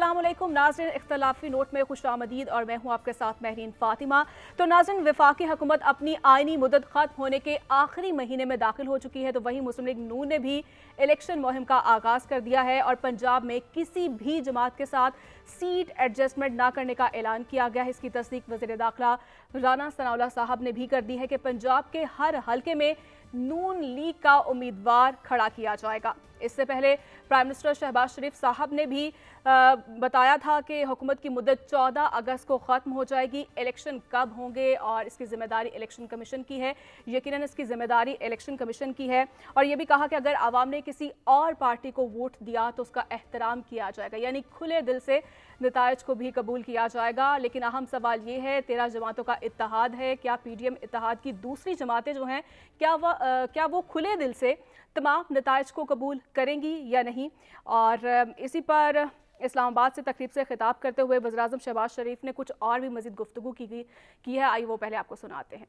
अस्सलामुअलैकुम नाज़रीन, इख्तलाफी नोट में खुशामदीद और मैं हूँ आपके साथ महरीन फातिमा। तो नाज़रीन, वफाकी हुकूमत अपनी आइनी मुद्दत खत्म होने के आखिरी महीने में दाखिल हो चुकी है, तो वहीं मुस्लिम लीग नून ने भी इलेक्शन मुहिम का आगाज़ कर दिया है और पंजाब में किसी भी जमात के साथ सीट एडजस्टमेंट ना करने का ऐलान किया गया है। इसकी तस्दीक वज़ीर दाखिला राना सनाउल्लाह साहब ने भी कर दी है कि पंजाब के हर हल्के में नून लीग का उम्मीदवार खड़ा किया जाएगा। इससे पहले प्राइम मिनिस्टर शहबाज शरीफ साहब ने भी बताया था कि हुकूमत की मुद्दत 14 अगस्त को ख़त्म हो जाएगी। इलेक्शन कब होंगे और इसकी ज़िम्मेदारी इलेक्शन कमीशन की है, यकीनन इसकी ज़िम्मेदारी इलेक्शन कमीशन की है। और ये भी कहा कि अगर आवाम ने किसी और पार्टी को वोट दिया तो उसका एहतराम किया जाएगा, यानी खुले दिल से नताइज को भी कबूल किया जाएगा। लेकिन अहम सवाल ये है, 13 जमातों का इत्तेहाद है, क्या PDM इत्तेहाद की दूसरी जमातें जो हैं क्या वो खुले दिल से तमाम नताइज को कबूल करेंगी या नहीं। और इसी पर इस्लामाबाद से तकरीब से खिताब करते हुए वज़ीर-ए-आज़म शहबाज शरीफ ने कुछ और भी मज़ीद गुफ्तगू की है। आइए वो पहले आपको सुनाते हैं।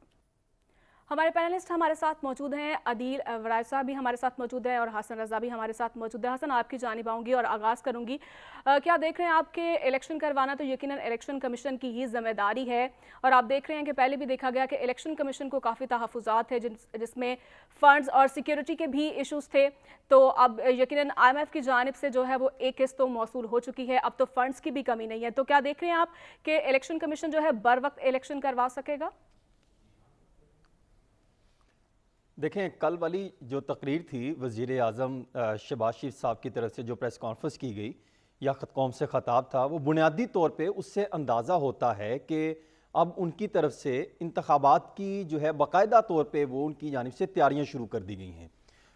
हमारे पैनलिस्ट हमारे साथ मौजूद हैं, अदील वराय साहब भी हमारे साथ मौजूद हैं और हसन रज़ा भी हमारे साथ मौजूद है। हसन, आपकी जानिब आऊँगी और आगाज़ करूँगी। क्या देख रहे हैं आपके इलेक्शन करवाना तो यकीनन इलेक्शन कमीशन की ही जिम्मेदारी है, और आप देख रहे हैं कि पहले भी देखा गया कि इलेक्शन कमीशन को काफ़ी तहफ़्फ़ुज़ात है जिसमें फ़ंड्स और सिक्योरिटी के भी इशूज़ थे। तो अब यकीनन IMF की जानिब से जो है वो एक किस्त तो मौसूल हो चुकी है, अब तो फ़ंड्स की भी कमी नहीं है। तो क्या देख रहे हैं आप कि इलेक्शन कमीशन जो है बर वक्त इलेक्शन करवा सकेगा? देखें, कल वाली जो तकरीर थी वज़ीर-ए-आज़म शहबाज शरीफ साहब की तरफ से जो प्रेस कॉन्फ्रेंस की गई या कौम से ख़ताब था, वो बुनियादी तौर पे उससे अंदाज़ा होता है कि अब उनकी तरफ से इंतखाबात की जो है बाकायदा तौर पे वो उनकी जानिब से तैयारियां शुरू कर दी गई हैं।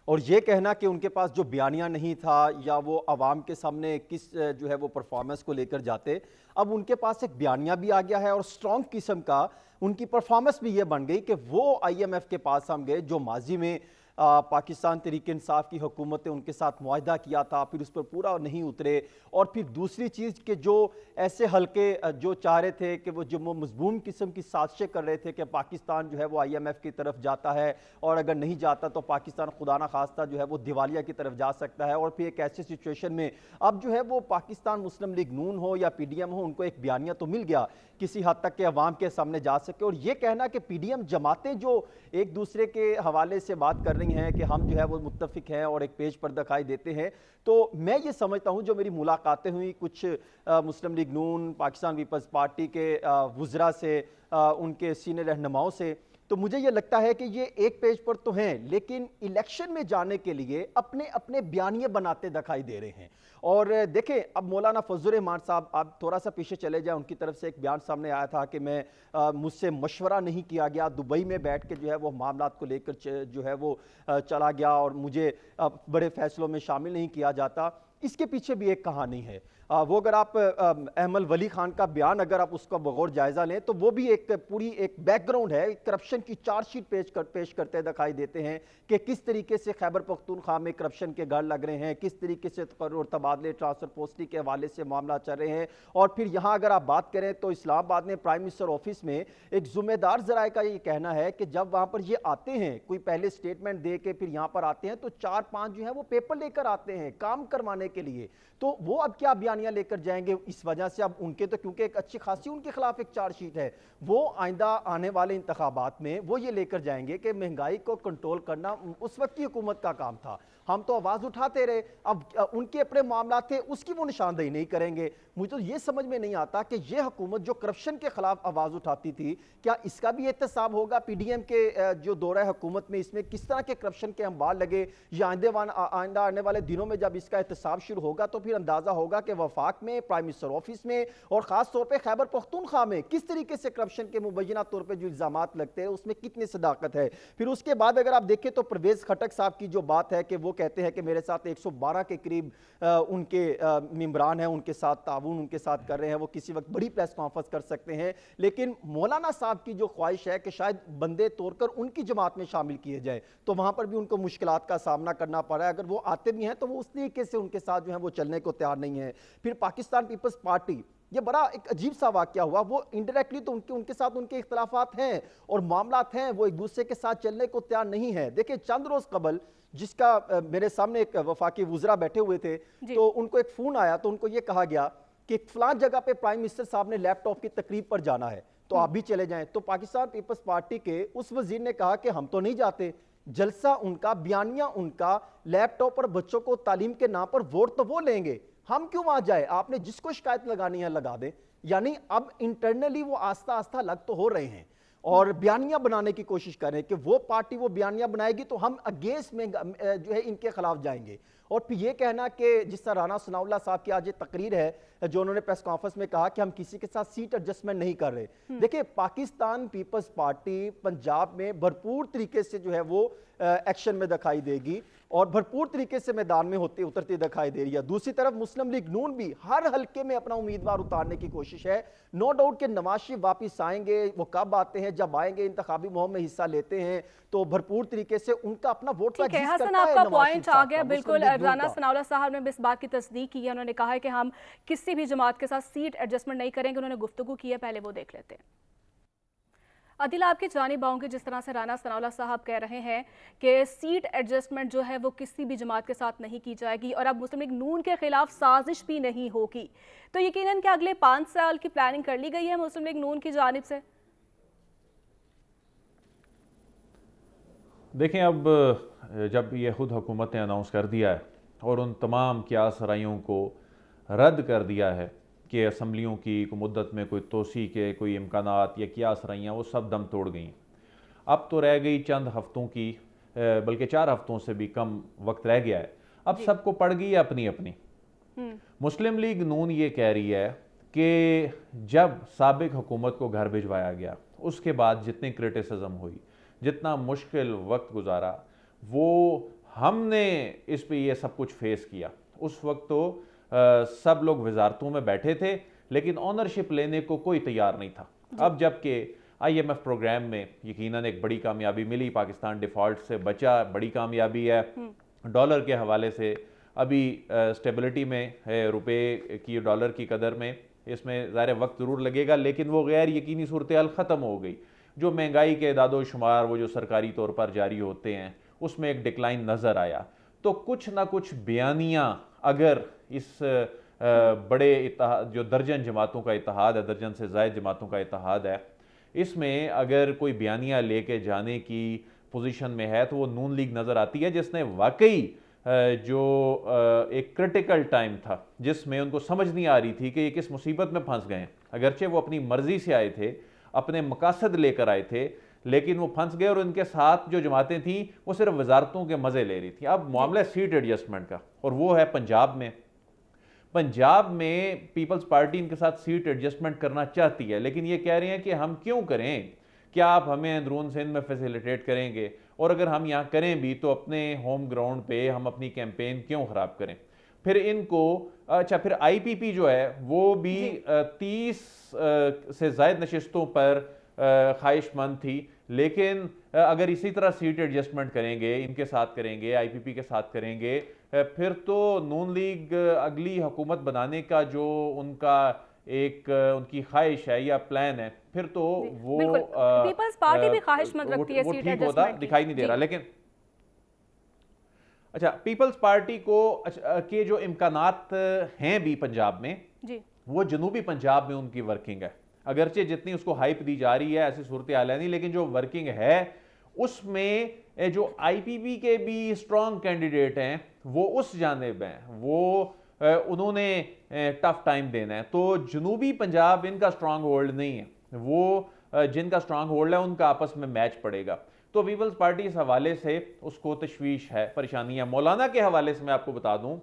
और ये कहना कि उनके पास जो बयानिया नहीं था या वो आवाम के सामने किस जो है वो परफॉर्मेंस को लेकर जाते, अब उनके पास एक बयानिया भी आ गया है और स्ट्रॉन्ग किस्म का उनकी परफॉर्मेंस भी ये बन गई कि वो IMF के पास हम गए जो माजी में पाकिस्तान तहरीक इंसाफ की हुकूमत ने उनके साथ मुआहदा किया था, फिर उस पर पूरा नहीं उतरे। और फिर दूसरी चीज़ कि जो ऐसे हल्के जो चाह रहे थे कि वो जो मजबूम किस्म की साजिशें कर रहे थे कि पाकिस्तान जो है वो IMF की तरफ जाता है और अगर नहीं जाता तो पाकिस्तान खुदा ना खास्ता जो है वो दिवालिया की तरफ जा सकता है। और फिर एक ऐसी सिचुएशन में अब जो है वो पाकिस्तान मुस्लिम लीग नून हो या PDM हो, उनको एक बयानिया तो मिल गया किसी हद तक के अवाम के सामने जा सके। और ये कहना कि PDM जमातें जो एक दूसरे के हवाले से बात कर रही हैं कि हम जो है वो मुत्तफिक हैं और एक पेज पर दिखाई देते हैं, तो मैं ये समझता हूँ जो मेरी मुलाकातें हुई कुछ मुस्लिम लीग नून, पाकिस्तान पीपल्स पार्टी के वुज़रा से, उनके सीनियर रहनुमाओं से, तो मुझे ये लगता है कि ये एक पेज पर तो हैं लेकिन इलेक्शन में जाने के लिए अपने अपने बयानिए बनाते दिखाई दे रहे हैं। और देखें, अब मौलाना फजल रहमान साहब, आप थोड़ा सा पीछे चले जाएं, उनकी तरफ से एक बयान सामने आया था कि मुझसे मशवरा नहीं किया गया, दुबई में बैठ के जो है वो मामलात को लेकर जो है वो चला गया और मुझे बड़े फैसलों में शामिल नहीं किया जाता। इसके पीछे भी एक कहानी है। वो अगर आप अहमद वली खान का बयान अगर आप उसका बगौर जायजा लें तो वो भी एक पूरी एक बैकग्राउंड है, करप्शन की चार्जशीट पेश करते दिखाई देते हैं कि किस तरीके से खैबर पख्तूनख्वा में करप्शन के गढ़ लग रहे हैं, किस तरीके से तकर्रुर तबादले ट्रांसफर पोस्टिंग के हवाले से मामला चल रहे हैं। और फिर यहाँ अगर आप बात करें तो इस्लामाबाद में प्राइम मिनिस्टर ऑफिस में एक जिम्मेदार जराए का ये कहना है कि जब वहाँ पर ये आते हैं, कोई पहले स्टेटमेंट दे के फिर यहाँ पर आते हैं तो 4-5 जो है वो पेपर लेकर आते हैं काम करवाने के लिए। तो वो अब क्या बयानियां लेकर जाएंगे, इस वजह से अब उनके तो क्योंकि एक अच्छी खासी उनके खिलाफ एक चार्जशीट है, वो आइंदा आने वाले इंतखाबात में वो ये लेकर जाएंगे कि महंगाई को कंट्रोल करना उस वक्त की हुकूमत का काम था, हम तो आवाज उठाते रहे, अब उनके अपने मामला थे उसकी वो निशानदेही नहीं करेंगे। मुझे तो ये समझ में नहीं आता कि ये हुकूमत जो करप्शन के खिलाफ आवाज उठाती थी, क्या इसका भी एहतसाब होगा PDM के जो दौरा हुकूमत में इसमें किस तरह के करप्शन के अंबार लगे, या आइंदा आने वाले दिनों में जब इसका एहतसाब शुरू होगा तो फिर अंदाजा होगा कि वफाक में, प्राइम मिनिस्टर ऑफिस में और खास तौर पर खैबर पख्तूनख्वा में किस तरीके से करप्शन के मुबैना तौर पर जो इल्जामात लगते हैं उसमें कितनी सदाकत है। फिर उसके बाद अगर आप देखें तो परवेज खटक साहब की जो बात है कि वो कहते हैं कि मेरे साथ 112 के करीब उनके मेंबरान हैं, उनके साथ ताउन उनके साथ कर रहे हैं, वो किसी वक्त बड़ी प्रेस कॉन्फ्रेंस कर सकते हैं। लेकिन मौलाना साहब की जो ख्वाहिश है कि शायद बंदे तोड़कर उनकी जमात में शामिल किए जाए, तो वहां पर भी उनको मुश्किलात का सामना करना पड़ा है। अगर वो आते भी हैं तो वो उस तरीके से उनके साथ जो है वो चलने को तैयार नहीं है। फिर पाकिस्तान पीपल्स पार्टी, ये बड़ा एक अजीब सा वाकया हुआ, वो इनडायरेक्टली तो उनके साथ उनके इख्तलाफात हैं और मामलात हैं, वो एक दूसरे के साथ चलने को तैयार नहीं है। देखिए, चंद रोज कबल जिसका मेरे सामने एक वफाकी वुज़रा बैठे हुए थे, तो उनको एक फोन आया तो उनको ये कहा गया कि फलां जगह पे प्राइम मिनिस्टर साहब ने लैपटॉप की तकरीब पर जाना है तो आप भी चले जाएं। तो पाकिस्तान पीपल्स पार्टी के उस वजीर ने कहा कि हम तो नहीं जाते, जलसा उनका, बयानिया उनका, लैपटॉप पर बच्चों को तालीम के नाम पर वोट तो वो लेंगे, हम क्यों वहां जाए, आपने जिसको शिकायत लगानी है लगा दे। यानी अब इंटरनली वो आस्ता आस्ता अलग तो हो रहे हैं और बयानिया बनाने की कोशिश कर रहे हैं कि वो पार्टी वो बयानिया बनाएगी तो हम अगेंस्ट में जो है इनके खिलाफ जाएंगे। और फिर ये कहना कि जिस तरह राना सनाउल्लाह साहब की आज ये तकरीर है जो उन्होंने प्रेस कॉन्फ्रेंस में कहा कि हम किसी के साथ सीट एडजस्टमेंट नहीं कर रहे। देखिए, पाकिस्तान पीपल्स पार्टी पंजाब में भरपूर तरीके से जो है वो एक्शन में दिखाई देगी और भरपूर तरीके से मैदान में होते उतरती दिखाई दे रही है। दूसरी तरफ मुस्लिम लीग नून भी हर हल्के में अपना उम्मीदवार उतारने की कोशिश है। नो डाउट कि नवाज शरीफ वापिस आएंगे, वो कब आते हैं, जब आएंगे इंतखाबी मुहिम में हिस्सा लेते हैं तो भरपूर तरीके से उनका अपना वोट ठीक है हसन, आपका पॉइंट आ गया बिल्कुल। राना सनाउल्लाह साहब ने इस बात की तस्दीक की है, उन्होंने कहा है कि हम किसी भी जमात के साथ सीट एडजस्टमेंट नहीं करेंगे, उन्होंने गुफ्तगू की है, पहले वो देख लेते हैं। अदिल, आपकी जानिब आऊंगी, जिस तरह से राना सनाउल्लाह साहब कह रहे हैं कि सीट एडजस्टमेंट जो है वो किसी भी जमात के साथ नहीं की जाएगी और अब मुस्लिम लीग नून के खिलाफ साजिश भी नहीं होगी, तो यकीनन कि अगले 5 साल की प्लानिंग कर ली गई है मुस्लिम लीग नून की जानिब से। देखें, अब जब ये खुद हुकूमत ने अनाउंस कर दिया है और उन तमाम क़यास रायों को रद्द कर दिया है कि असम्बलियों की मुद्दत में कोई तोसी के कोई इम्कानात या क़यास राइयाँ वो सब दम तोड़ गई। अब तो रह गई चंद हफ्तों की, बल्कि 4 हफ्तों से भी कम वक्त रह गया है। अब सबको पड़ गई है अपनी अपनी। मुस्लिम लीग नून ये कह रही है कि जब साबिक हुकूमत को घर भिजवाया गया उसके बाद जितनी क्रिटिसिज्म हुई, जितना मुश्किल वक्त गुजारा, वो हमने इस पे ये सब कुछ फेस किया। उस वक्त तो सब लोग वजारतों में बैठे थे लेकिन ऑनरशिप लेने को कोई तैयार नहीं था। अब जबकि IMF प्रोग्राम में यकीनन एक बड़ी कामयाबी मिली, पाकिस्तान डिफ़ॉल्ट से बचा, बड़ी कामयाबी है। डॉलर के हवाले से अभी स्टेबिलिटी में है, रुपए की डॉलर की कदर में, इसमें ज़ाहिर वक्त ज़रूर लगेगा लेकिन वो गैर यकीनी सूरत हाल ख़त्म हो गई। जो महंगाई के दादो शुमार वो जो सरकारी तौर पर जारी होते हैं उसमें एक डिक्लाइन नज़र आया। तो कुछ ना कुछ बयानियाँ अगर इस बड़े इत्तेहाद जो दर्जन जमातों का इत्तेहाद है, दर्जन से ज़ायद जमातों का इत्तेहाद है, इसमें अगर कोई बयानियाँ लेके जाने की पोजीशन में है तो वो नून लीग नज़र आती है, जिसने वाकई जो एक क्रिटिकल टाइम था जिसमें उनको समझ नहीं आ रही थी कि ये किस मुसीबत में फंस गए हैं। अगरचे वो अपनी मर्जी से आए थे, अपने मकासद लेकर आए थे, लेकिन वो फंस गए और उनके साथ जो जमातें थी वो सिर्फ वजारतों के मज़े ले रही थी। अब मामला सीट एडजस्टमेंट का, और वो है पंजाब में। पंजाब में पीपल्स पार्टी इनके साथ सीट एडजस्टमेंट करना चाहती है लेकिन ये कह रहे हैं कि हम क्यों करें, क्या आप हमें अंदरून सिंध में फैसिलिटेट करेंगे, और अगर हम यहाँ करें भी तो अपने होम ग्राउंड पे हम अपनी कैंपेन क्यों ख़राब करें। फिर इनको अच्छा, फिर IPP जो है वो भी 30 से ज़ायद नशिस्तों पर ख्वाहिशमंद थी, लेकिन अगर इसी तरह सीट एडजस्टमेंट करेंगे, इनके साथ करेंगे, IPP के साथ करेंगे, फिर तो नून लीग अगली हुकूमत बनाने का जो उनका एक उनकी ख्वाहिश है या प्लान है, फिर तो वो पीपल्स पार्टी भी ख्वाहिशमंद रखती है सीट एडजस्टमेंट, दिखाई नहीं दे रहा। लेकिन अच्छा, पीपल्स पार्टी को के जो इम्कानात हैं भी पंजाब में जी, वो जनूबी पंजाब में उनकी वर्किंग है। अगरचे जितनी उसको हाइप दी जा रही है ऐसी सूरत हाल है नहीं, लेकिन जो वर्किंग है उसमें जो IPP के भी स्ट्रॉन्ग कैंडिडेट हैं वो उस जानिब हैं, वो उन्होंने टफ टाइम देना है। तो जनूबी पंजाब इनका स्ट्रॉन्ग होल्ड नहीं है, वो जिनका स्ट्रॉन्ग होल्ड है उनका आपस में मैच पड़ेगा। तो पीपल्स पार्टी इस हवाले से उसको तशवीश है, परेशानी है। मौलाना के हवाले से मैं आपको बता दूं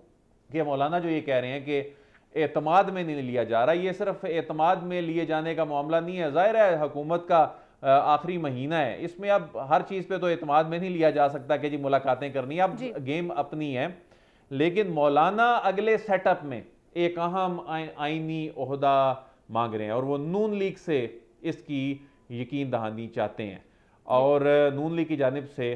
कि मौलाना जो ये कह रहे हैं कि एतमाद में नहीं लिया जा रहा, ये सिर्फ एतमाद में लिए जाने का मामला नहीं है। जाहिर है हुकूमत का आखिरी महीना है, इसमें अब हर चीज़ पे तो एतमाद में नहीं लिया जा सकता कि जी मुलाकातें करनी है, अब गेम अपनी है। लेकिन मौलाना अगले सेटअप में एक अहम आईनी ओहदा मांग रहे हैं और वो नून लीग से इसकी यकीन दहानी चाहते हैं और नून लीग की जानिब से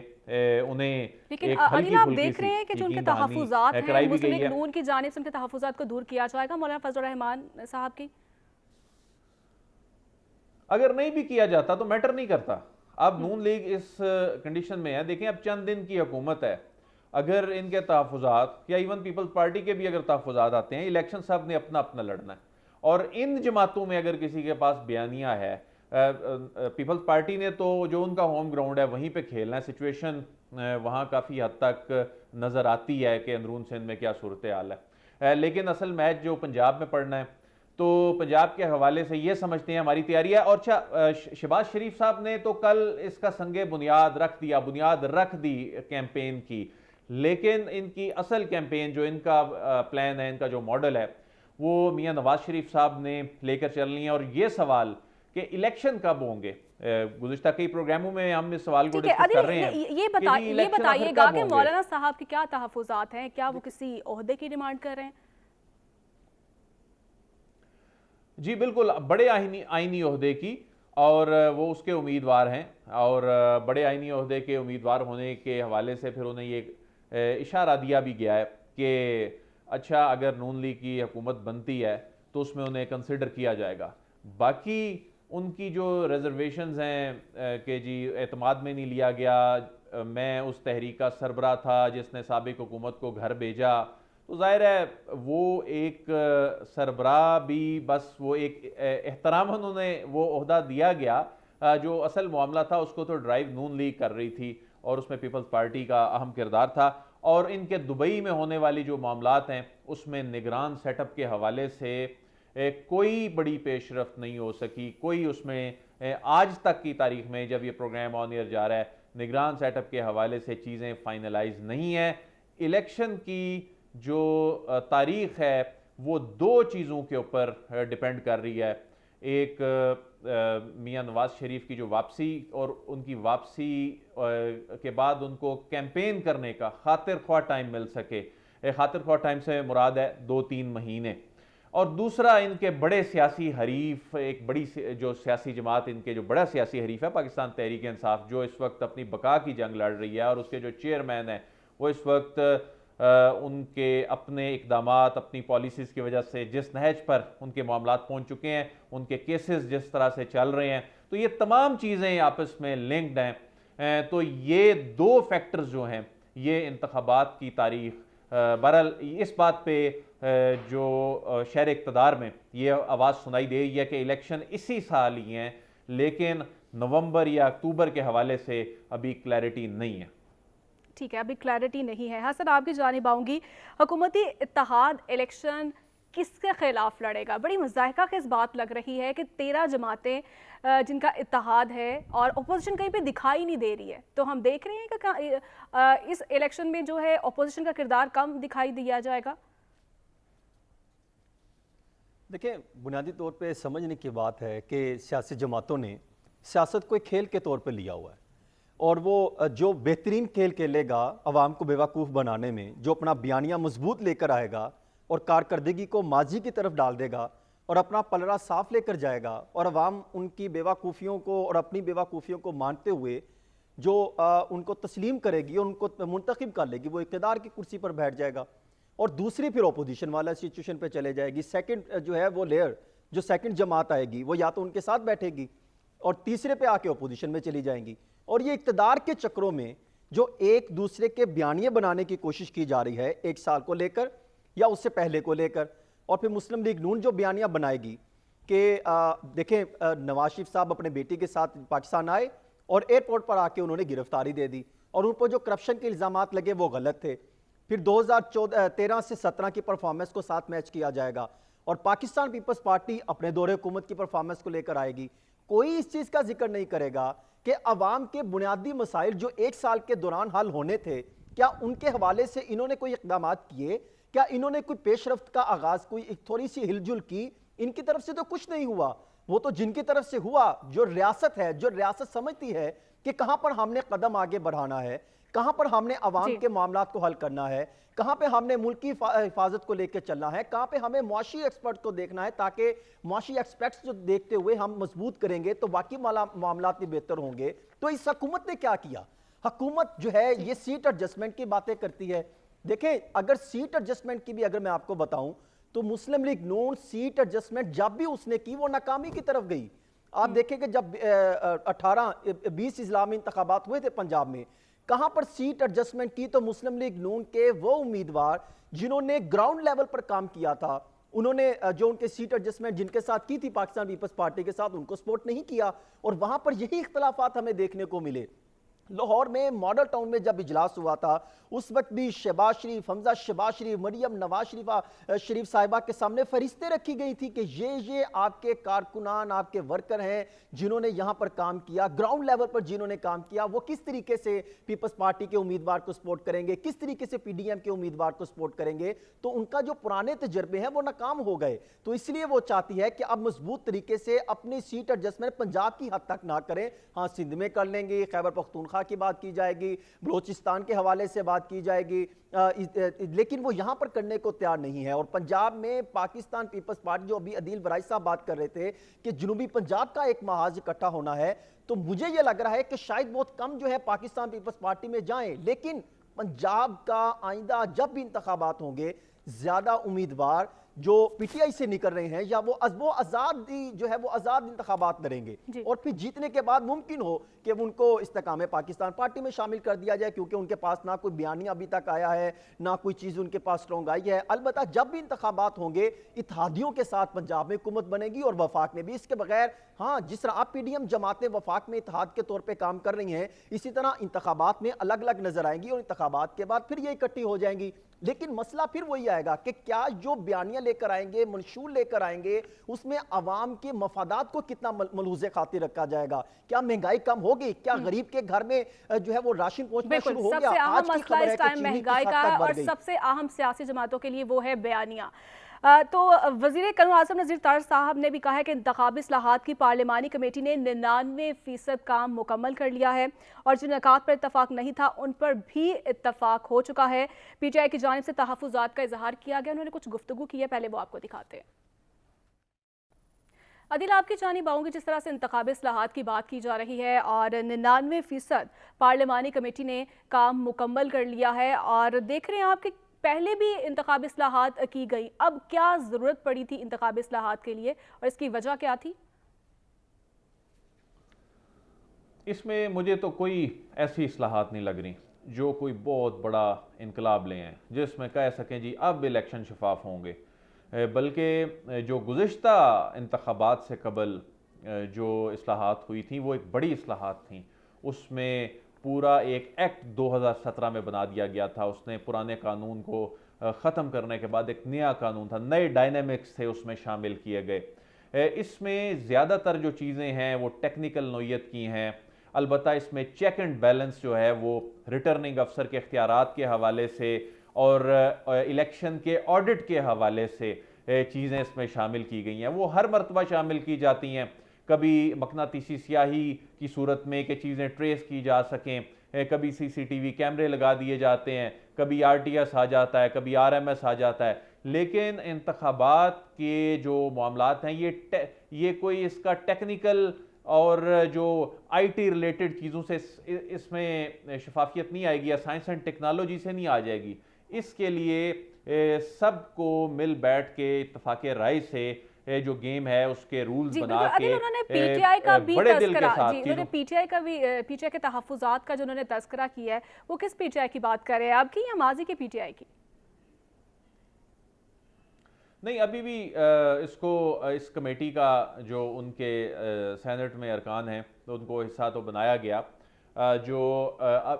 उन्हें लेकिन अनिल, आप देख रहे हैं कि जो उनके तहफ़्फ़ुज़ात हैं मुस्लिम लीग नून की जानिब से उनके तहफ़्फ़ुज़ात को दूर किया जाएगा मौलाना फजल रहमान साहब की? अगर नहीं भी किया जाता तो मैटर नहीं करता। अब नून लीग इस कंडीशन में है, देखें अब चंद दिन की हुकूमत है, अगर इनके तहफ़्फ़ुज़ात या इवन पीपल्स पार्टी के भी अगर तहफ़्फ़ुज़ात आते हैं, इलेक्शन सब ने अपना अपना लड़ना है। और इन जमातों में अगर किसी के पास बयानिया है, पीपल्स पार्टी ने तो जो उनका होम ग्राउंड है वहीं पे खेलना है। सिचुएशन वहाँ काफ़ी हद तक नज़र आती है कि अंदरून सिंध में क्या सूरत हाल है, लेकिन असल मैच जो पंजाब में पड़ना है, तो पंजाब के हवाले से ये समझते हैं हमारी तैयारी है। और अच्छा, शहबाज शरीफ साहब ने तो कल इसका संगे बुनियाद रख दी कैंपेन की, लेकिन इनकी असल कैंपेन जो इनका प्लान है, इनका जो मॉडल है, वो मियां नवाज शरीफ साहब ने लेकर चल रही हैं। और ये सवाल कि इलेक्शन कब होंगे, गुज़िश्ता कई प्रोग्रामों में हम इस सवाल को डिस्कस कर रहे हैं। ये बताइएगा कि मौलाना साहब के क्या तहफ़्फ़ुज़ात हैं, क्या वो किसी ओहदे की डिमांड कर रहे हैं? जी बिल्कुल, बड़े आईनी ओहदे की, और वो उसके उम्मीदवार हैं। और बड़े आईनी ओहदे के उम्मीदवार होने के हवाले से फिर उन्हें ये इशारा दिया भी गया है कि अच्छा, अगर नून लीग की हुकूमत बनती है तो उसमें उन्हें कंसिडर किया जाएगा। बाकी उनकी जो रिजर्वेशंस हैं कि जी एतमाद में नहीं लिया गया, मैं उस तहरीक का सरबरा था जिसने साबिक हुकूमत को घर भेजा, तो जाहिर है वो एक सरबरा भी बस वो एक एहतरामन उन्हें वो ओहदा दिया गया, जो असल मामला था उसको तो ड्राइव नून लीग कर रही थी और उसमें पीपल्स पार्टी का अहम किरदार था। और इनके दुबई में होने वाली जो मामलात हैं उसमें निगरान सेटअप के हवाले से कोई बड़ी पेशरफ्त नहीं हो सकी, कोई उसमें आज तक की तारीख में जब ये प्रोग्राम ऑन एयर जा रहा है, निगरान सेटअप के हवाले से चीज़ें फाइनलाइज नहीं है। इलेक्शन की जो तारीख है वो दो चीज़ों के ऊपर डिपेंड कर रही है। एक मियां नवाज शरीफ की जो वापसी, और उनकी वापसी के बाद उनको कैंपेन करने का खातिर ख्वाह टाइम मिल सके। खातिर ख्वाह टाइम से मुराद है 2-3 महीने। और दूसरा, इनके बड़े सियासी हरीफ, एक बड़ी जो सियासी जमात, इनके जो बड़ा सियासी हरीफ है पाकिस्तान तहरीक इंसाफ, जो इस वक्त अपनी बका की जंग लड़ रही है, और उसके जो चेयरमैन है वो इस वक्त उनके अपने इकदामात, अपनी पॉलिसीज़ की वजह से जिस नहज पर उनके मामलात पहुंच चुके हैं, उनके केसेस जिस तरह से चल रहे हैं, तो ये तमाम चीज़ें आपस में लिंक्ड हैं। तो ये दो फैक्टर्स जो हैं, ये इंतखाबात की तारीख, बहरहाल इस बात पे जो शहर इक़्तिदार में ये आवाज़ सुनाई दे रही है कि इलेक्शन इसी साल ही हैं, लेकिन नवंबर या अक्टूबर के हवाले से अभी क्लैरिटी नहीं है। ठीक है, अभी क्लैरिटी नहीं है। हसन, आपकी जानिब आऊँगी। हुकूमती इत्तेहाद इलेक्शन किसके खिलाफ लड़ेगा? बड़ी मज़ाहिका खेज़ बात लग रही है कि 13 जमातें जिनका इत्तेहाद है और अपोजिशन कहीं पे दिखाई नहीं दे रही है। तो हम देख रहे हैं कि इस इलेक्शन में जो है अपोजिशन का किरदार कम दिखाई दिया जाएगा। देखिए, बुनियादी तौर पे समझने की बात है कि सियासी जमातों ने सियासत को एक खेल के तौर पे लिया हुआ है, और वो जो बेहतरीन खेल खेलेगा अवाम को बेवकूफ़ बनाने में, जो अपना बयानिया मजबूत लेकर आएगा और कारकर्दगी को माजी की तरफ डाल देगा और अपना पलड़ा साफ लेकर जाएगा, और अवाम उनकी बेवकूफ़ियों को और अपनी बेवकूफ़ियों को मानते हुए जो उनको तस्लीम करेगी और उनको मुंतखब कर लेगी, वो इक़्तिदार की कुर्सी पर बैठ जाएगा। और दूसरी फिर अपोजिशन वाला सिचुएशन पे चले जाएगी। सेकंड जो है वो लेयर, जो सेकंड जमात आएगी, वो या तो उनके साथ बैठेगी और तीसरे पे आके अपोजिशन में चली जाएंगी। और ये इक़्तिदार के चक्रों में जो एक दूसरे के बयानिए बनाने की कोशिश की जा रही है, 1 साल को लेकर या उससे पहले को लेकर, और फिर मुस्लिम लीग नून जो बयानिया बनाएगी कि देखें नवाज शरीफ साहब अपने बेटी के साथ पाकिस्तान आए और एयरपोर्ट पर आके उन्होंने गिरफ्तारी दे दी, और उन पर जो करप्शन के इल्ज़ामात लगे वो गलत थे। फिर 2013 से 17 की परफॉर्मेंस को साथ मैच किया जाएगा, और पाकिस्तान पीपल्स पार्टी अपने दौरे हुकूमत की परफॉर्मेंस को लेकर आएगी। कोई इस चीज़ का जिक्र नहीं करेगा कि अवाम के बुनियादी मसाइल जो 1 साल के दौरान हल होने थे, क्या उनके हवाले से इन्होंने कोई इक़दाम किए? क्या इन्होंने कोई पेशरफ्त का आगाज़, कोई एक थोड़ी सी हिलजुल की? इनकी तरफ से तो कुछ नहीं हुआ। वो तो जिनकी तरफ से हुआ, जो रियासत है, जो रियासत समझती है कि कहाँ पर हमने कदम आगे बढ़ाना है, कहाँ पर हमने अवाम के मामलात को हल करना है, कहाँ पे हमने मुल्क की हिफाजत को लेकर चलना है, कहाँ पे हमें मुआशी एक्सपर्ट को देखना है, ताकि मुआशी एक्सपर्ट्स जो देखते हुए हम मजबूत करेंगे तो बाकी मामलात भी बेहतर होंगे। तो इस हुकूमत ने क्या किया? हुकूमत जो है ये सीट एडजस्टमेंट की बातें करती है। देखें, अगर सीट एडजस्टमेंट की भी अगर मैं आपको बताऊं तो मुस्लिम लीग नून सीट एडजस्टमेंट जब भी उसने की वो नाकामी की तरफ गई। आप देखें कि जब 18-20 इस्लामी इंतखाबात हुए थे पंजाब में, कहां पर सीट एडजस्टमेंट की, तो मुस्लिम लीग नून के वो उम्मीदवार जिन्होंने ग्राउंड लेवल पर काम किया था, उन्होंने जो उनके सीट एडजस्टमेंट जिनके साथ की थी पाकिस्तान पीपल्स पार्टी के साथ, उनको सपोर्ट नहीं किया और वहां पर यही इख्तलाफात हमें देखने को मिले। लाहौर में मॉडल टाउन में जब इजलास हुआ था उस वक्त भी शहबाज शरीफ, हमजा शहबाज शरीफ, मरियम नवाज शरीफ साहिबा के सामने फरिश्ते रखी गई थी कि ये आपके कारकुनान, आपके वर्कर हैं जिन्होंने यहां पर काम किया, ग्राउंड लेवल पर जिन्होंने काम किया, वो किस तरीके से पीपल्स पार्टी के उम्मीदवार को सपोर्ट करेंगे, किस तरीके से पीडीएम के उम्मीदवार को सपोर्ट करेंगे। तो उनका जो पुराने तजर्बे हैं वो नाकाम हो गए, तो इसलिए वो चाहती है कि अब मजबूत तरीके से अपनी सीट एडजस्टमेंट पंजाब की हद तक ना करें। हाँ, सिंध में कर लेंगे, खैबर पख्तूनख्वा की बात की जाएगी, बलोचिस्तान के हवाले से बात की जाएगी, लेकिन वो यहां पर करने को तैयार नहीं है। और पंजाब में पाकिस्तान पीपल्स पार्टी, जो अभी अदील बराई साहब बात कर रहे थे कि जनूबी पंजाब का एक महाज इकट्ठा होना है, तो मुझे यह लग रहा है कि शायद बहुत कम जो है पाकिस्तान पीपल्स पार्टी में जाएं, लेकिन पंजाब का आइंदा जब भी इंतखाबात होंगे, ज्यादा उम्मीदवार जो पीटीआई से निकल रहे हैं या वो आजादी जो है वो आजाद इंतखाबात लड़ेंगे और फिर जीतने के बाद मुमकिन हो कि उनको इस्तेकाम पाकिस्तान पार्टी में शामिल कर दिया जाए, क्योंकि उनके पास ना कोई बयानिया अभी तक आया है, ना कोई चीज उनके पास स्ट्रॉन्ग आई है। अलबत्ता जब भी इंतखाबात होंगे इत्तेहादियों के साथ पंजाब में हुकूमत बनेगी और वफाक में भी। इसके बगैर हाँ, जिस तरह आप पीडीएम जमातें वफाक में इत्तेहाद के तौर पर काम कर रही हैं, इसी तरह इंतखाबात में अलग अलग नजर आएंगी और इंतखाबात के बाद फिर ये इकट्ठी हो जाएंगी। लेकिन मसला फिर वही आएगा कि क्या जो बयानियां लेकर आएंगे, मंशूर लेकर आएंगे, उसमें अवाम के मफादात को कितना मलहूज़े खातिर रखा जाएगा? क्या महंगाई कम होगी? क्या गरीब के घर में जो है वो राशन पहुंचना शुरू हो गया? सबसे अहम आज की मसला खबर है इस कि टाइम चीनी की महंगाई हद का तक है बढ़ और गई। सबसे अहम सियासी जमातों के लिए वो है बयानिया। तो वज़ीर कानून आज़म नज़ीर तारड़ साहब ने भी कहा है कि इंतखाबी इस्लाहात की पार्लिमानी कमेटी ने 99% काम मुकम्मल कर लिया है और जिन निकात पर इत्तफाक नहीं था उन पर भी इत्तफाक हो चुका है। पीटीआई की जानिब से तहफ़्फ़ुज़ात का इजहार किया गया, उन्होंने कुछ गुफ्तगू की है, पहले वो आपको दिखाते हैं। अदिल, आपकी जानिब आऊँगी, जिस तरह से इंतखाबी इस्लाहात की बात की जा रही है और 99% पार्लिमानी कमेटी ने काम मुकम्मल कर लिया है और देख रहे हैं आप कि पहले भी इंतखाबी इस्लाहात की गई, अब क्या ज़रूरत पड़ी थी इंतखाबी इस्लाहात के लिए और इसकी वजह क्या थी? इसमें मुझे तो कोई ऐसी इस्लाहात नहीं लग रही जो कोई बहुत बड़ा इनकलाब ले हैं जिसमें कह सकें जी अब इलेक्शन शफाफ होंगे, बल्कि जो गुज़िश्ता इंतखाबात से कबल जो इस्लाहात हुई थी वो एक बड़ी इस्लाहात थी। उसमें पूरा एक एक्ट 2017 में बना दिया गया था, उसने पुराने कानून को ख़त्म करने के बाद एक नया कानून था, नए डायनामिक्स थे उसमें शामिल किए गए। इसमें ज़्यादातर जो चीज़ें हैं वो टेक्निकल नौइयत की हैं, अलबत्ता इसमें चेक एंड बैलेंस जो है वो रिटर्निंग अफसर के इख्तियारात के हवाले से और इलेक्शन के ऑडिट के हवाले से चीज़ें इसमें शामिल की गई हैं। वो हर मरतबा शामिल की जाती हैं, कभी मकनातीसी स्याही की सूरत में कि चीज़ें ट्रेस की जा सकें, कभी सीसीटीवी कैमरे लगा दिए जाते हैं, कभी आरटीएस आ जाता है, कभी आरएमएस आ जाता है। लेकिन इंतखाबात के जो मामलात हैं ये कोई इसका टेक्निकल और जो आईटी रिलेटेड चीज़ों से इसमें शफाफियत नहीं आएगी या साइंस एंड टेक्नोलॉजी से नहीं आ जाएगी। इसके लिए सबको मिल बैठ के इत्तफाक़े राय से जो गेम है उसके रूल्स बना के उन्होंने पीटीआई का भी बड़े दिल के तस्करा, साथ जी उन्होंने पीटीआई के तहफ़्फ़ुज़ात का जो उन्होंने तस्करा किया है वो किस पीटीआई की बात कर रहे हैं, आपकी या माजी के पीटीआई की? नहीं, अभी भी इस कमेटी का जो उनके सेनेट में अरकान हैं तो उनको हिस्सा तो बनाया गया। जो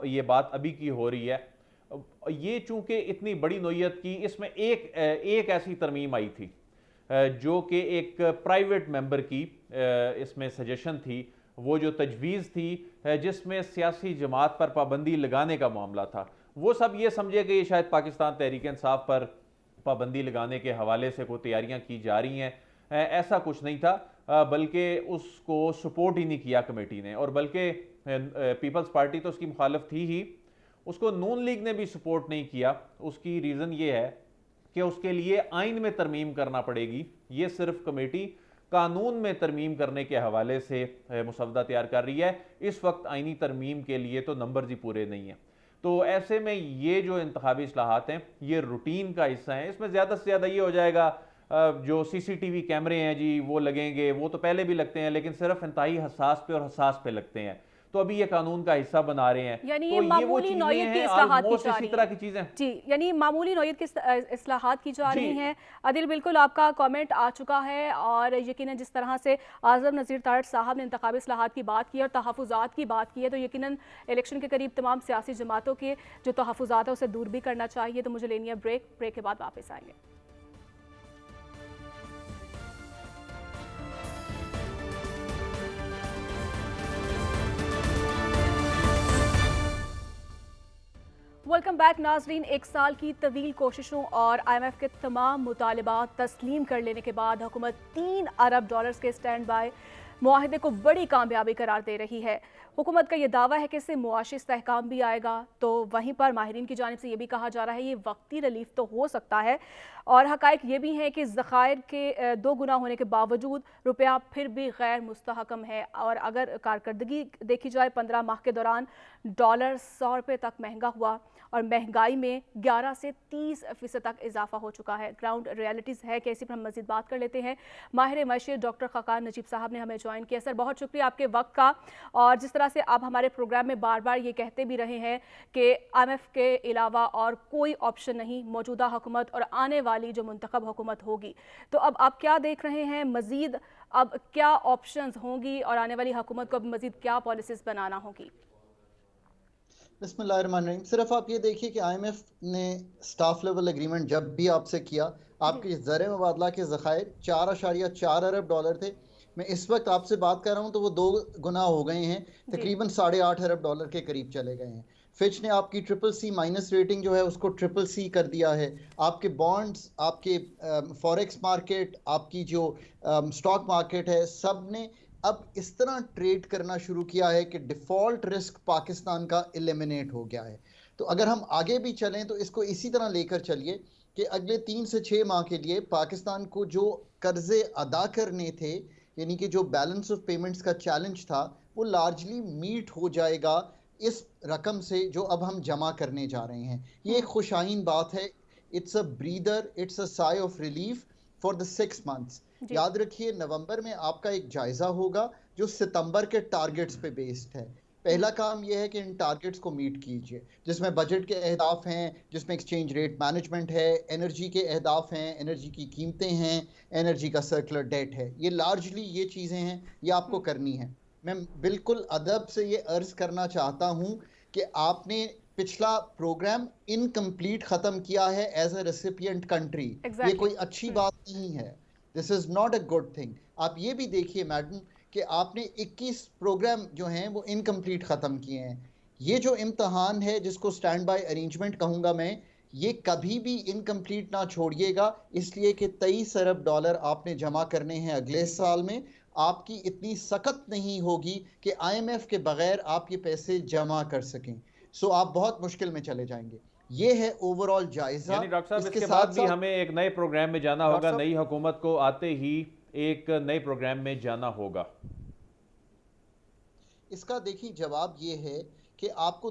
ये बात अभी की हो रही है, ये चूंकि इतनी बड़ी नौइयत की, इसमें एक ऐसी तरमीम आई थी जो कि एक प्राइवेट मेंबर की इसमें सजेशन थी, वो जो तजवीज़ थी जिसमें सियासी जमात पर पाबंदी लगाने का मामला था। वो सब ये समझे कि ये शायद पाकिस्तान तहरीक इंसाफ पर पाबंदी लगाने के हवाले से कोई तैयारियां की जा रही हैं, ऐसा कुछ नहीं था, बल्कि उसको सपोर्ट ही नहीं किया कमेटी ने, और बल्कि पीपल्स पार्टी तो उसकी मुखालिफ थी ही, उसको नून लीग ने भी सपोर्ट नहीं किया। उसकी रीज़न ये है कि उसके लिए आइन में तरमीम करना पड़ेगी। ये सिर्फ कमेटी कानून में तरमीम करने के हवाले से मुसवदा तैयार कर रही है, इस वक्त आइनी तरमीम के लिए तो नंबर ही पूरे नहीं हैं। तो ऐसे में ये जो इंतखाबी इस्लाहात हैं ये रूटीन का हिस्सा है। इसमें ज़्यादा से ज़्यादा ये हो जाएगा जो सीसीटीवी कैमरे हैं जी वो लगेंगे, वो तो पहले भी लगते हैं लेकिन सिर्फ इंतहाई हसास पे और हसास पे लगते हैं। तो अभी ये कानून का हिस्सा बना रहे हैं। यानी तो ये वो मामूली चीजें नौयत की हैं, इस्लाहात की almost जा इसी रही तरह हैं। की चीजें। जी, यानी मामूली नौयत की इस्लाहात की जा जी। रही हैं। आदिल, बिल्कुल आपका कमेंट आ चुका है, और यकीनन जिस तरह से आज़म नज़ीर तारड़ साहब ने इंतखाबी इस्लाहात की बात की और तहफ़्फ़ुज़ात की बात की है, तो यकीनन इलेक्शन के करीब तमाम सियासी जमातों के जो तहफ़्फ़ुज़ात है उसे दूर भी करना चाहिए। तो मुझे लेनी है ब्रेक के बाद वापस आएंगे। वेलकम बैक नाजरीन। एक साल की तवील कोशिशों और IMF के तमाम मुतालबात तस्लीम कर लेने के बाद हुकूमत $3 अरब के स्टैंड बाय मुआहदे को बड़ी कामयाबी करार दे रही है। हुकूमत का यह दावा है कि इससे मुआशी इस्तेहकाम भी आएगा, तो वहीं पर माहिरीन की जानिब से यह भी कहा जा रहा है ये वक्ती रिलीफ तो हो सकता है, और हकायक ये भी हैं कि ज़खायर के 2 गुना होने के बावजूद रुपया फिर भी गैर मुस्तहकम है। और अगर कारकर्दगी देखी जाए 15 माह के दौरान डॉलर 100 रुपये तक महंगा हुआ, और महंगाई में 11 से 30% तक इजाफा हो चुका है। ग्राउंड रियलिटीज़ है कि इसी पर हम मज़ीद बात कर लेते हैं। माहिर मैशियत डॉक्टर ख़ाक़ान नजीब साहब ने हमें ज्वाइन किया। सर, बहुत शुक्रिया आपके वक्त का, और जिस तरह से आप हमारे प्रोग्राम में बार बार ये कहते भी रहे हैं कि IMF के अलावा और कोई ऑप्शन नहीं मौजूदा हुकूमत और आने वाली जो मुंतखब हुकूमत होगी, तो अब आप क्या देख रहे हैं मज़ीद, अब क्या ऑप्शंस होंगी और आने वाली हुकूमत को अब मज़ीद क्या पॉलिसीज़ बनाना होगी? बिस्मिल्लाहिर्रहमानिर्रहीम। सिर्फ आप ये देखिए कि IMF ने स्टाफ लेवल एग्रीमेंट जब भी आपसे किया, आपके ज़र मुबादला के ज़खायर 4.4 अरब डॉलर थे। मैं इस वक्त आपसे बात कर रहा हूँ तो वो 2 गुना हो गए हैं, तकरीबन 8.5 अरब डॉलर के करीब चले गए हैं। फिच ने आपकी CCC- रेटिंग जो है उसको CCC कर दिया है। आपके बॉन्ड्स, आपके फॉरेक्स मार्केट, आपकी जो स्टॉक मार्केट है, सब ने अब इस तरह ट्रेड करना शुरू किया है कि डिफ़ॉल्ट रिस्क पाकिस्तान का एलिमिनेट हो गया है। तो अगर हम आगे भी चलें तो इसको इसी तरह लेकर चलिए कि अगले 3 से 6 माह के लिए पाकिस्तान को जो कर्जे अदा करने थे, यानी कि जो बैलेंस ऑफ पेमेंट्स का चैलेंज था, वो लार्जली मीट हो जाएगा इस रकम से जो अब हम जमा करने जा रहे हैं। ये एक खुशाइन बात है। It's a breather, it's a sigh of relief for the 6 months. याद रखिए, नवंबर में आपका एक जायजा होगा जो सितंबर के टारगेट्स पे बेस्ड है। पहला काम यह है कि इन टारगेट्स को मीट कीजिए, जिसमें बजट के अहदाफ हैं, जिसमें एक्सचेंज रेट मैनेजमेंट है, एनर्जी के अहदाफ हैं, एनर्जी की कीमतें हैं, एनर्जी का सर्कुलर डेट है। ये लार्जली ये चीज़ें हैं, ये आपको करनी है। मैं बिल्कुल अदब से ये अर्ज करना चाहता हूँ कि आपने पिछला प्रोग्राम इनकम्प्लीट ख़त्म किया है एज अ रेसिपिएंट कंट्री। ये कोई अच्छी बात नहीं है। This is not a good thing. आप ये भी देखिए मैडम कि आपने 21 प्रोग्राम जो हैं वो इनकम्प्लीट ख़त्म किए हैं। ये जो इम्तहान है, जिसको स्टैंड बाय अरेंजमेंट कहूँगा मैं, ये कभी भी इनकम्प्लीट ना छोड़िएगा, इसलिए कि 23 अरब डॉलर आपने जमा करने हैं अगले साल में। आपकी इतनी सख्त नहीं होगी कि IMF के बगैर आप ये पैसे जमा कर सकें। सो आप बहुत मुश्किल में चले जाएंगे। ये है ओवरऑल जायजा। यानी डॉक्टर साहब, इसके इसके बाद भी साथ हमें एक नए प्रोग्राम में जाना होगा, नई हुकूमत को आते ही एक नए प्रोग्राम में जाना होगा। इसका देखिए जवाब ये है कि आपको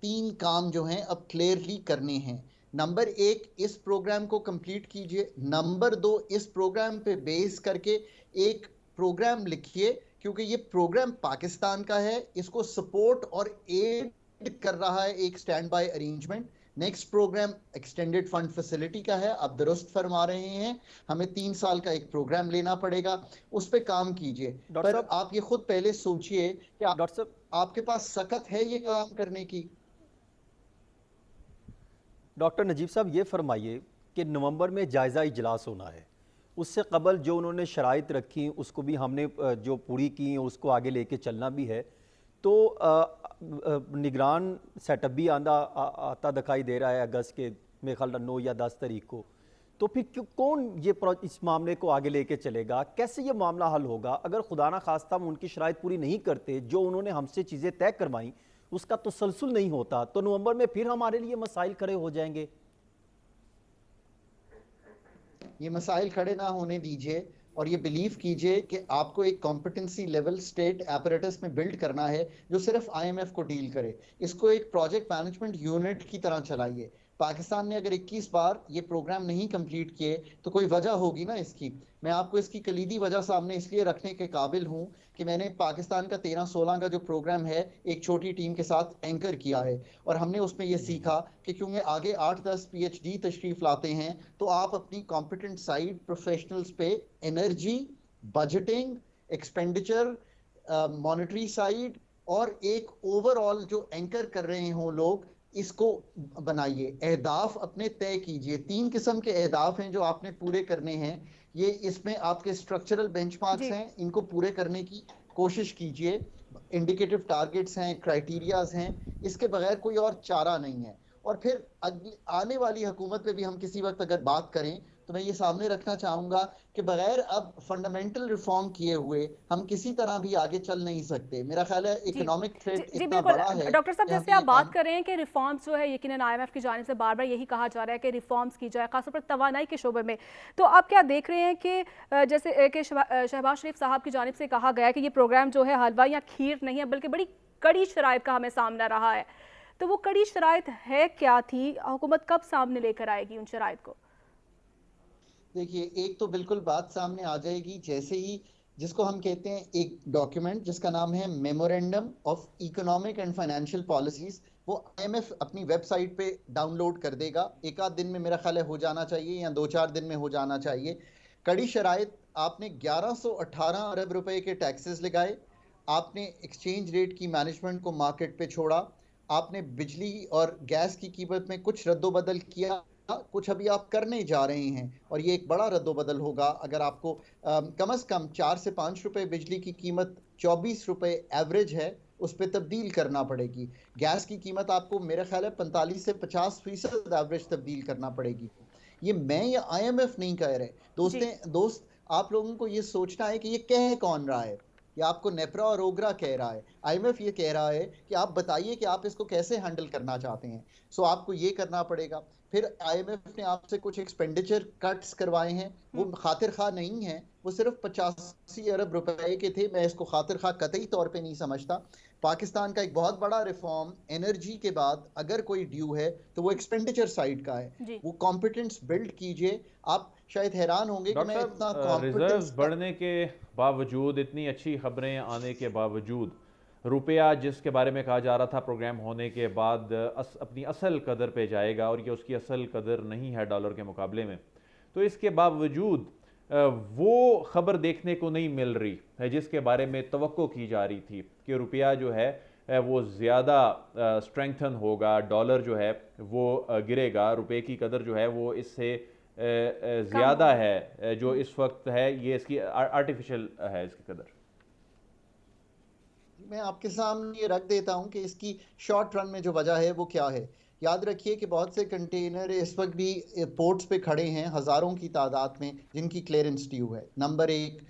3 काम जो हैं अब क्लियरली करने हैं। नंबर 1, इस प्रोग्राम को कंप्लीट कीजिए। नंबर 2, इस प्रोग्राम पे बेस करके एक प्रोग्राम लिखिए, क्योंकि ये प्रोग्राम पाकिस्तान का है, इसको सपोर्ट और एड कर रहा है एक standby arrangement. Next programme extended fund facility का है। आप दुरुस्त फरमा रहे हैं, हमें 3 साल का एक प्रोग्राम लेना पड़ेगा, उस पर काम कीजिए। पर आप ये खुद पहले सोचिए कि आपके पास सख्त है ये काम करने की। डॉक्टर नजीब साहब, ये फरमाइए कि नवंबर में जायज़ा इजलास होना है, उससे कबल जो उन्होंने शराइत रखी उसको भी हमने जो पूरी की उसको आगे लेके चलना भी है। तो निगरान सेटअप भी आता दिखाई दे रहा है अगस्त के मेरे ख्याल 9 या 10 तारीख को। तो फिर कौन ये इस मामले को आगे लेके चलेगा? कैसे ये मामला हल होगा? अगर खुदा ना खास्ता हम उनकी शराइत पूरी नहीं करते, जो उन्होंने हमसे चीज़ें तय करवाई, उसका तसलसल नहीं होता, तो नवंबर में फिर हमारे लिए मसाइल खड़े हो जाएंगे। ये मसाइल खड़े ना होने दीजिए, और ये बिलीव कीजिए कि आपको एक कॉम्पिटेंसी लेवल स्टेट एपरेटस में बिल्ड करना है जो सिर्फ IMF को डील करे। इसको एक प्रोजेक्ट मैनेजमेंट यूनिट की तरह चलाइए। पाकिस्तान ने अगर 21 बार ये प्रोग्राम नहीं कंप्लीट किए तो कोई वजह होगी ना इसकी। मैं आपको इसकी कलीदी वजह सामने इसलिए रखने के काबिल हूँ कि मैंने पाकिस्तान का 13-16 का जो प्रोग्राम है एक छोटी टीम के साथ एंकर किया है, और हमने उसमें ये सीखा कि क्योंकि आगे 8-10 PhD तशरीफ लाते हैं तो आप अपनी कॉम्पिटेंट साइड प्रोफेशनल्स पे energy, budgeting, expenditure, monetary side और एक ओवरऑल जो एंकर कर रहे हों लोग, इसको बनाइए। अहदाफ अपने तय कीजिए। 3 किस्म के अहदाफ हैं जो आपने पूरे करने हैं। ये इसमें आपके स्ट्रक्चरल बेंचमार्क्स हैं, इनको पूरे करने की कोशिश कीजिए। इंडिकेटिव टारगेट्स हैं, क्राइटेरियाज हैं, इसके बगैर कोई और चारा नहीं है। और फिर आने वाली हुकूमत पे भी हम किसी वक्त अगर बात करें तो मैं ये सामने रखना चाहूंगा कि बगैर अब फंडामेंटल रिफॉर्म किए हुए हम किसी तरह भी आगे चल नहीं सकते। मेरा ख्याल है इकोनॉमिक थ्रेट इतना बड़ा है। डॉक्टर साहब, जैसे आप बात कर रहे हैं कि रिफॉर्म्स जो है, यकीनन IMF की जानिब से बार बार यही कहा जा रहा है कि रिफॉर्म्स की जाए, खासतौर पर तवानाई के शोबे में, तो आप क्या देख रहे हैं कि जैसे कि शहबाज शरीफ साहब की जानिब से कहा गया है कि ये प्रोग्राम जो है हलवा या खीर नहीं है बल्कि बड़ी कड़ी शराइत का हमें सामना रहा है, तो वो कड़ी शराइत है क्या थी? हुकूमत कब सामने लेकर आएगी उन शराइत को? देखिए, एक तो बिल्कुल बात सामने आ जाएगी जैसे ही, जिसको हम कहते हैं एक डॉक्यूमेंट जिसका नाम है memorandum of economic and financial policies, वो IMF अपनी वेबसाइट पे डाउनलोड कर देगा। एक आध दिन में मेरा ख्याल है हो जाना चाहिए या 2-4 दिन में हो जाना चाहिए। कड़ी शराइत, आपने 1118 अरब रुपए के टैक्सेस लगाए, आपने एक्सचेंज रेट की मैनेजमेंट को मार्केट पे छोड़ा, आपने बिजली और गैस की कीमत में कुछ रद्दोबदल किया, कुछ अभी आप करने जा रहे हैं, और ये एक बड़ा रद्दोबदल होगा। अगर आपको कम से कम 4 से 5 रुपए बिजली की कीमत 24 रुपए एवरेज है उस पर तब्दील करना पड़ेगी। गैस की कीमत आपको मेरा ख्याल है 45 से 50% एवरेज तब्दील करना पड़ेगी। ये मैं या IMF नहीं कह रहे दोस्त, आप लोगों को ये सोचना है कि ये कह कौन रहा है। या आपको नेप्रा और ओगरा कह रहा है, IMF ये कह रहा है कि आप बताइए कि आप इसको कैसे हैंडल करना चाहते हैं। सो आपको ये करना पड़ेगा। फिर IMF ने आपसे कुछ एक्सपेंडिचर कट्स करवाए हैं, वो खातिर खा नहीं है, वो सिर्फ 85 अरब रुपए के थे। मैं इसको खातिर खा कतई तौर पे नहीं समझता। पाकिस्तान का एक बहुत बड़ा रिफॉर्म एनर्जी के बाद अगर कोई ड्यू है तो वो एक्सपेंडिचर साइड का है। वो कॉम्पिटेंस बिल्ड कीजिए। आप शायद हैरान होंगे कि मैं इतना रिजर्व्स बढ़ने के बावजूद, इतनी अच्छी खबरें आने के बावजूद, रुपया जिसके बारे में कहा जा रहा था प्रोग्राम होने के बाद अपनी असल कदर पे जाएगा, और ये उसकी असल कदर नहीं है डॉलर के मुकाबले में, तो इसके बावजूद वो खबर देखने को नहीं मिल रही है जिसके बारे में तवक्को की जा रही थी कि रुपया जो है वो ज़्यादा स्ट्रेंथन होगा, डॉलर जो है वो गिरेगा, रुपये की कदर जो है वो इससे ज़्यादा है जो इस वक्त है, ये इसकी आर्टिफिशियल है इसकी कदर। मैं आपके सामने ये रख देता हूं कि इसकी शॉर्ट रन में जो वजह है वो क्या है। याद रखिए कि बहुत से कंटेनर इस वक्त भी पोर्ट्स पे खड़े हैं हज़ारों की तादाद में जिनकी क्लियरेंस ड्यू है। नंबर एक,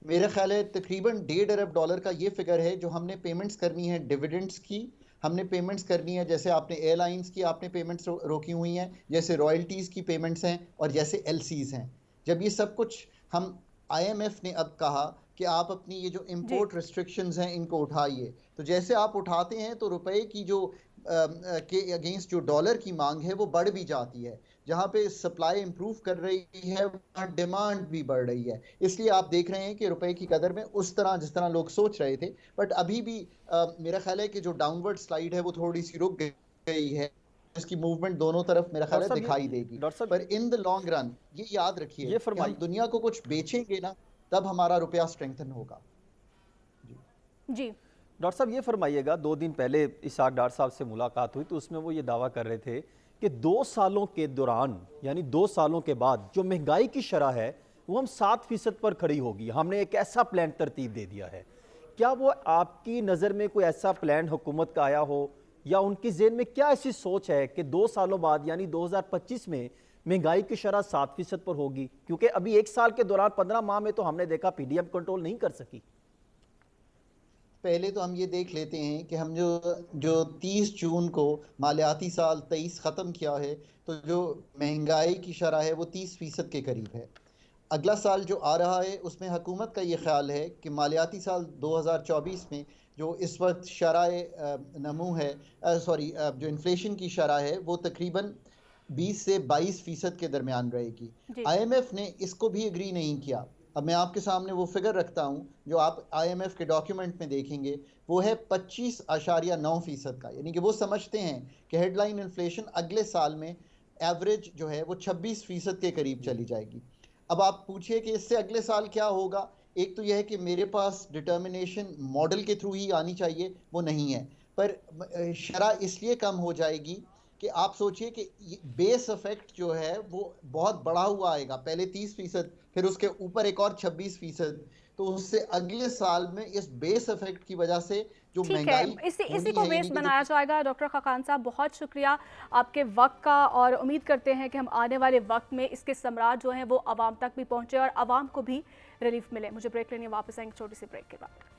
मेरा ख्याल है तकरीबन $1.5 अरब का ये फिगर है जो हमने पेमेंट्स करनी है डिविडेंड्स की, हमने पेमेंट्स करनी है, जैसे आपने एयरलाइंस की आपने पेमेंट्स रोकी हुई हैं, जैसे रॉयल्टीज़ की पेमेंट्स हैं, और जैसे LCs हैं। जब ये सब कुछ हम, IMF ने अब कहा कि आप अपनी ये जो इंपोर्ट रिस्ट्रिक्शंस हैं इनको उठाइए, तो जैसे आप उठाते हैं तो रुपए की जो के अगेंस्ट जो डॉलर की मांग है वो बढ़ भी जाती है। जहाँ पे सप्लाई इंप्रूव कर रही है वहाँ डिमांड भी बढ़ रही है। इसलिए आप देख रहे हैं कि रुपए की कदर में उस तरह जिस तरह लोग सोच रहे थे, बट अभी भी मेरा ख्याल है कि जो डाउनवर्ड स्लाइड है वो थोड़ी सी रुक गई है। इसकी मूवमेंट दोनों तरफ मेरा ख्याल है दिखाई देगी, पर इन द लॉन्ग रन ये याद रखिए कि हम दुनिया को कुछ बेचेंगे ना तब हमारा रुपया स्ट्रेंथन होगा। जी डॉक्टर साहब, ये फरमाइएगा, 2 दिन पहले इसाक डार साहब से मुलाकात हुई तो उसमें वो ये दावा कर रहे थे कि 2 सालों के दौरान, यानी 2 सालों के बाद जो महंगाई की शरह है वो हम 7% पर खड़ी होगी। हमने एक ऐसा प्लान तरतीब दे दिया है। क्या वो आपकी नज़र में कोई ऐसा प्लान हुकूमत का आया हो, या उनकी जेहन में क्या ऐसी सोच है कि 2 सालों बाद यानी 2025 में महंगाई की शरह 7% पर होगी? क्योंकि अभी 1 साल के दौरान 15 माह में तो हमने देखा PDM कंट्रोल नहीं कर सकी। पहले तो हम ये देख लेते हैं कि हम जो 30 जून को मालियाती साल 23 ख़त्म किया है तो जो महंगाई की शरह है वो 30% के करीब है। अगला साल जो आ रहा है उसमें हुकूमत का ये ख्याल है कि मालियाती साल 2024 में जो इस वक्त शरह नमू है, जो इन्फ्लेशन की शरह है वो तकरीबन 20 से 22% के दरमियान रहेगी। जी। IMF ने इसको भी एग्री नहीं किया। अब मैं आपके सामने वो फिगर रखता हूँ जो आप IMF के डॉक्यूमेंट में देखेंगे, वो है 25.9% का, यानी कि वो समझते हैं कि हेडलाइन इन्फ्लेशन अगले साल में एवरेज जो है वो 26% के करीब चली जाएगी। अब आप पूछिए कि इससे अगले साल क्या होगा। एक तो यह है कि मेरे पास डिटर्मिनेशन मॉडल के थ्रू ही आनी चाहिए, वो नहीं है, पर शरह इसलिए कम हो जाएगी कि आप सोचिए कि बेस इफेक्ट जो है वो बहुत बढ़ा हुआ आएगा, पहले 30%, फिर उसके ऊपर एक और 26%। तो उससे अगले साल में इस बेस इफेक्ट की वजह से जो ठीक है, महंगाई इसी होनी को है, बेस यानी कि जो बनाया जाएगा। डॉक्टर खाकान साहब, बहुत शुक्रिया आपके वक्त का, और उम्मीद करते हैं कि हम आने वाले वक्त में इसके समराज जो हैं वो आवाम तक भी पहुंचे और आवाम को भी रिलीफ मिले। मुझे ब्रेक लेने वापस आएंगे छोटी सी ब्रेक के बाद।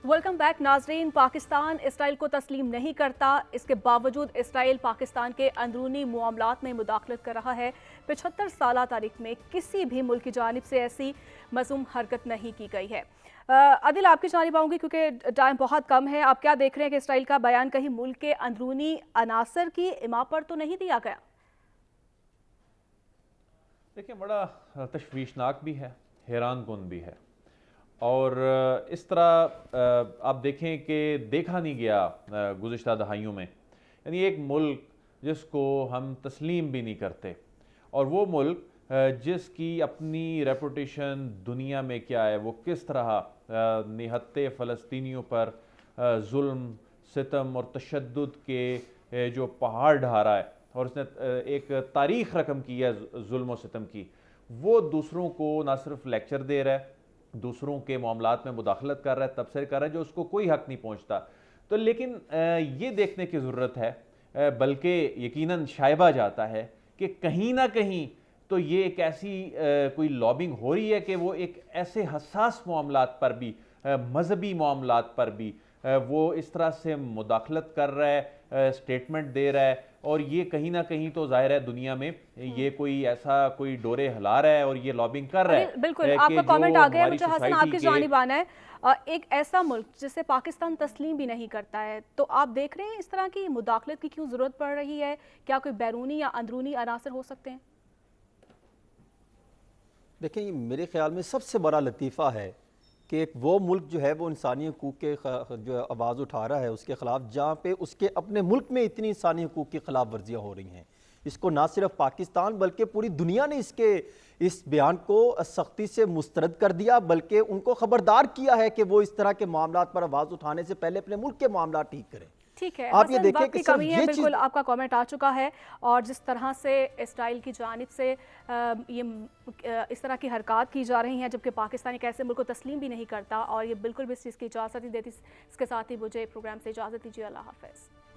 वेलकम बैक नाजरीन। पाकिस्तान इसराइल को तस्लीम नहीं करता, इसके बावजूद इसराइल पाकिस्तान के अंदरूनी मामलात में मुदाखलत कर रहा है। 75 साल तारीख में किसी भी मुल्क की जानिब से ऐसी मज़ूम हरकत नहीं की गई है। आदिल, आपकी जानिब आऊँगी क्योंकि टाइम बहुत कम है। आप क्या देख रहे हैं कि इसराइल का बयान कहीं मुल्क के अंदरूनी अनासर की इमा पर तो नहीं दिया गया? देखिए, बड़ा तशवीशनाक भी है, हैरान कुन भी है, और इस तरह आप देखें कि देखा नहीं गया गुज़िश्ता दहाइयों में। यानी एक मुल्क जिसको हम तस्लीम भी नहीं करते, और वो मुल्क जिसकी अपनी रेपुटेशन दुनिया में क्या है, वो किस तरह निहत्ते फ़लस्तीनियों पर जुल्म, सितम और तशद्दुद के जो पहाड़ ढा रहा है, और उसने एक तारीख़ रकम की है जुल्म और सितम की, वो दूसरों को ना सिर्फ लेक्चर दे रहा है, दूसरों के मामलात में मुदाखलत कर रहा है, तबसरे कर रहा है जो उसको कोई हक नहीं पहुंचता। तो लेकिन ये देखने की ज़रूरत है, बल्कि यकीनन शायबा जाता है कि कहीं ना कहीं तो ये एक ऐसी कोई लॉबिंग हो रही है कि वो एक ऐसे हसास मामलात पर भी, मजहबी मामलात पर भी वो इस तरह से मुदाखलत कर रहा है, स्टेटमेंट दे रहा है, और ये कहीं ना कहीं तो जाहिर है दुनिया में ये कोई ऐसा कोई डोरे हिला रहा है और ये लॉबिंग कर रहा है। बिल्कुल, कि आपका कमेंट जो आ गया। हमारी मुझे हसन सोसाइटी आपकी के जानिब आना है। एक ऐसा मुल्क जिसे पाकिस्तान तस्लीम भी नहीं करता है, तो आप देख रहे हैं इस तरह की मुदाखलत की क्यों ज़रूरत पड़ रही है? क्या कोई बैरूनी या अंदरूनी अनासर हो सकते हैं? देखिए, मेरे ख्याल में सबसे बड़ा लतीफ़ा है कि एक वो मुल्क जो है वो इंसानी हकूक़ के जो आवाज़ उठा रहा है उसके ख़िलाफ़, जहाँ पे उसके अपने मुल्क में इतनी इंसानी हकूक़ की खिलाफ वर्जियाँ हो रही हैं। इसको ना सिर्फ पाकिस्तान बल्कि पूरी दुनिया ने इस बयान को सख्ती से मुस्तरद कर दिया, बल्कि उनको ख़बरदार किया है कि वो इस तरह के मामलात पर आवाज़ उठाने से पहले अपने मुल्क के मामला ठीक करें। ठीक है, आप ये हसन, देखें वक्त कि की सिर्फ कमी है। ये बिल्कुल, चीज़, आपका कमेंट आ चुका है, और जिस तरह से इसराइल की जानिब से इस तरह की हरकत की जा रही हैं, जबकि पाकिस्तान एक ऐसे मुल्क को तस्लीम भी नहीं करता, और ये बिल्कुल भी इस चीज़ की इजाज़त नहीं देती। इसके साथ ही मुझे प्रोग्राम से इजाज़त दीजिए। अल्लाह हाफ़िज़।